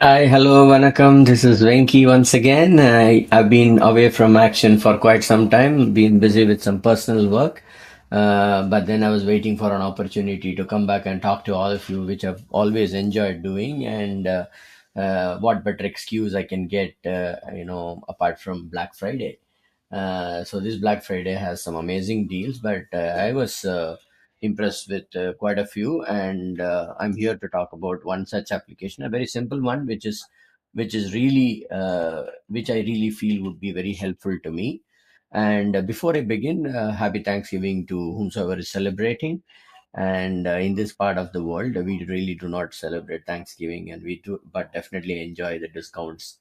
Hi, hello, Vanakkam. This is Venki once again. I've been away from action for quite some time, been busy with some personal work. But then I was waiting for an opportunity to come back and talk to all of you, which I've always enjoyed doing. And what better excuse I can get, apart from Black Friday. So this Black Friday has some amazing deals, but I was impressed with quite a few, and I'm here to talk about one such application, a very simple one, which is really which I really feel would be very helpful to me. And before I begin, happy Thanksgiving to whomsoever is celebrating. And in this part of the world, we really do not celebrate Thanksgiving, and we do, but definitely enjoy the discounts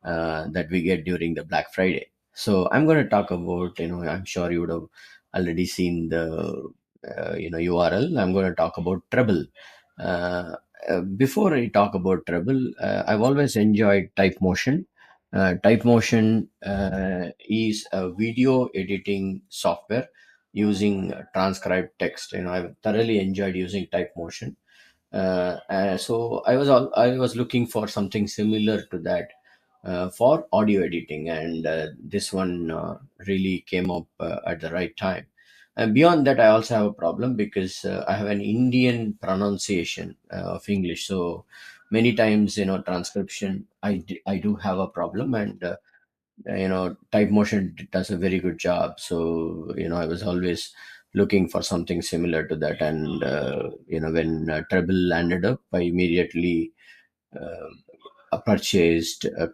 that we get during the Black Friday. So I'm going to talk about, I'm sure you would have already seen the, URL. I'm going to talk about Trebble. Uh, Before I talk about Trebble, I've always enjoyed Type Motion. Type Motion is a video editing software using transcribed text. I've thoroughly enjoyed using Type Motion. So I was looking for something similar to that for audio editing, and this one really came up at the right time. And beyond that, I also have a problem because I have an Indian pronunciation of English. So many times, transcription, I do have a problem, and Type Motion does a very good job. So I was always looking for something similar to that, and when Treble landed up, I immediately purchased a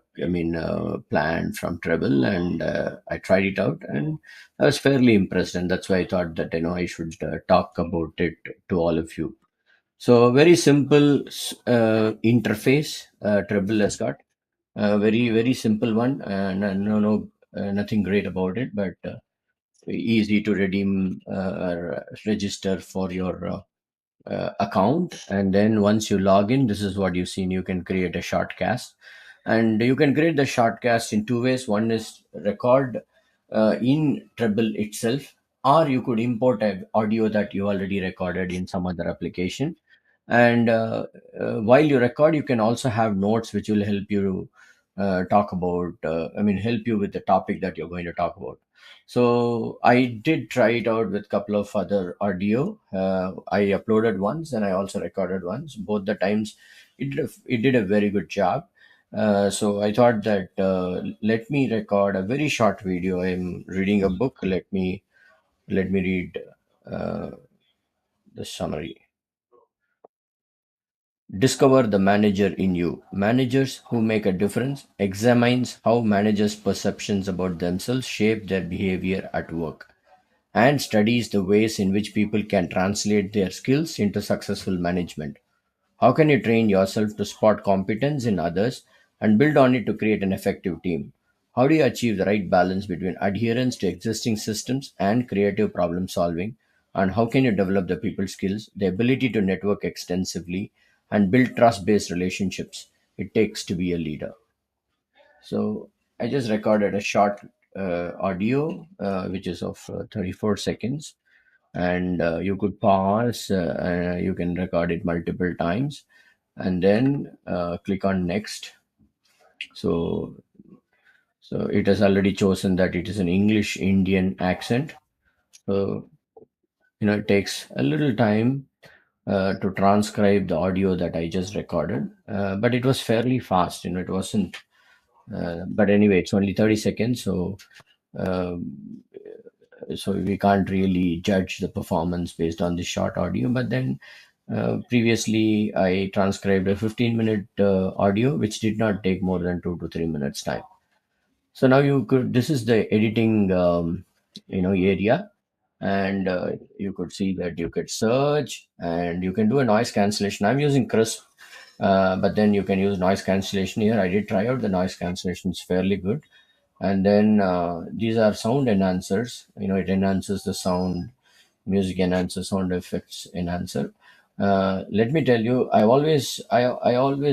plan from Treble, and I tried it out, and I was fairly impressed, and that's why I thought that I should talk about it to all of you. So very simple interface Treble has got, very very simple one, and no, nothing great about it, but easy to redeem or register for your account. And then once you log in, this is what you see. You can create a shortcast, and you can create the shortcast in two ways. One is record in Treble itself, or you could import an audio that you already recorded in some other application. And while you record, you can also have notes which will help you talk about help you with the topic that you're going to talk about. So I did try it out with a couple of other audio. I uploaded once and I also recorded once. Both the times it did a very good job. So I thought that let me record a very short video. I'm reading a book. Let me read uh, the summary. Discover the manager in you. Managers who make a difference examines how managers' perceptions about themselves shape their behavior at work, and studies the ways in which people can translate their skills into successful management. How can you train yourself to spot competence in others and build on it to create an effective team? How do you achieve the right balance between adherence to existing systems and creative problem solving? And how can you develop the people skills, the ability to network extensively, and build trust based relationships it takes to be a leader? So I just recorded a short audio, which is of 34 seconds, and you could pause. You can record it multiple times, and then click on next. So, so it has already chosen that it is an English Indian accent. So it takes a little time to transcribe the audio that I just recorded, but it was fairly fast. It wasn't. But anyway, it's only 30 seconds, um, so we can't really judge the performance based on the short audio. But then previously I transcribed a 15-minute audio which did not take more than 2 to 3 minutes time. So now you could, this is the editing area, and you could see that you could search and you can do a noise cancellation. I'm using Crisp, but then you can use noise cancellation here. I did try out the noise cancellation; it's fairly good. And then these are sound enhancers. It enhances the sound, music enhancer, sound effects enhancer. Let me tell you, I always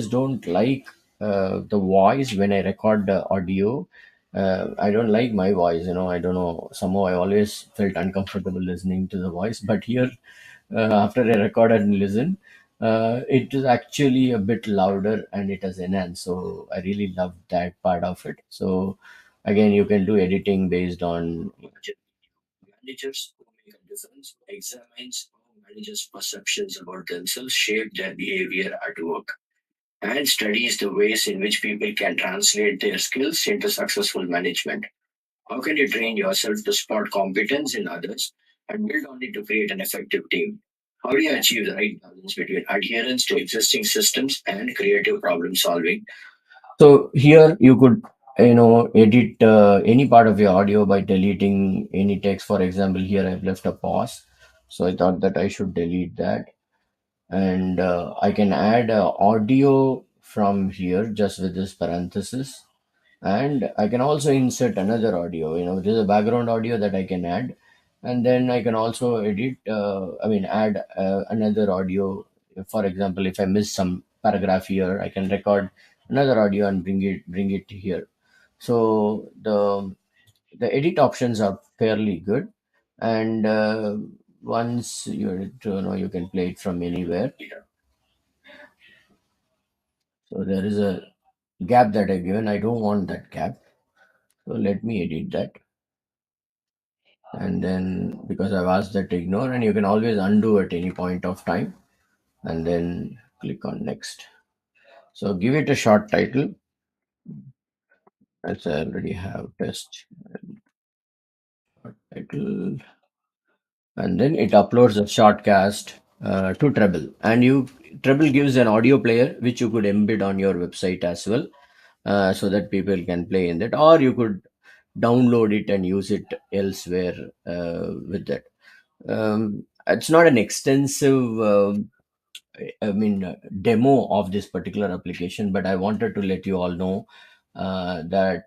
don't like the voice when I record the audio. I don't like my voice. I don't know. Somehow I always felt uncomfortable listening to the voice. But here, after I recorded and listened, It is actually a bit louder and it has enhanced. So I really love that part of it. So again, you can do editing based on managers who make a difference, examines how managers' perceptions about themselves shape their behavior at work, and studies the ways in which people can translate their skills into successful management. How can you train yourself to spot competence in others and build on it to create an effective team? How do you achieve the right balance between adherence to existing systems and creative problem solving? So here you could, edit any part of your audio by deleting any text. For example, here I've left a pause, so I thought that I should delete that, and I can add audio from here just with this parenthesis, and I can also insert another audio. There's a background audio that I can add, and then I can also edit. Add another audio. For example, if I miss some paragraph here, I can record another audio and bring it here. So the edit options are fairly good, and once you can play it from anywhere. So there is a gap that I've given. I don't want that gap. So let me edit that. And then because I've asked that to ignore, and you can always undo at any point of time, and then click on next. So give it a short title, as I already have test title, and then it uploads a shortcast to Treble. And you Treble gives an audio player which you could embed on your website as well, so that people can play in that, or you could download it and use it elsewhere with that. It's not an extensive demo of this particular application, but I wanted to let you all know that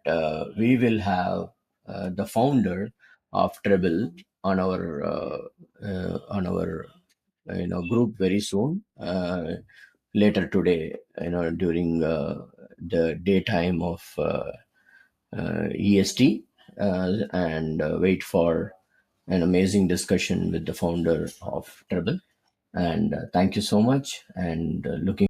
we will have the founder of Treble on our group very soon, later today, during the daytime of EST, and wait for an amazing discussion with the founder of Treble. And thank you so much. And looking